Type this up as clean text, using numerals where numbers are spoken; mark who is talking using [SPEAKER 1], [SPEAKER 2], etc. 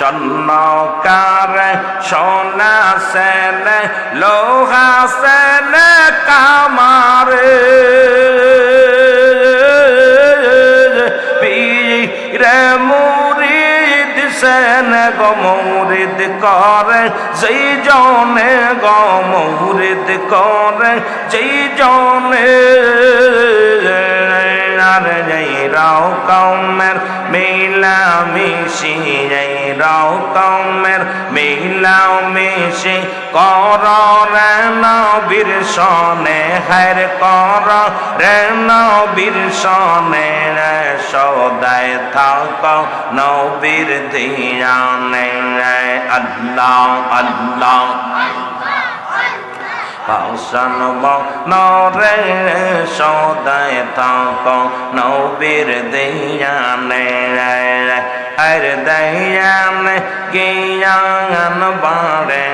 [SPEAKER 1] স্বর্ণকার সোনা সেন লোহা সেন কামারে পীরে মুরিদ সেন গো মুরিদ করে যেই জনে গো মুরিদ করে যেই জনে আর যেই রাও কওমের মিলামিশি যেই রাও কওমের মিলামিশি কর রে নবীর সনে হায়র কর রে নবীর সনে সদায় থাক নবীর ধিয়ানে আল্লাহ আল্লাহ পাশান নরে সদায় থাক নবীর ধিয়ানে আর দয়ান জ্ঞান বাড়ে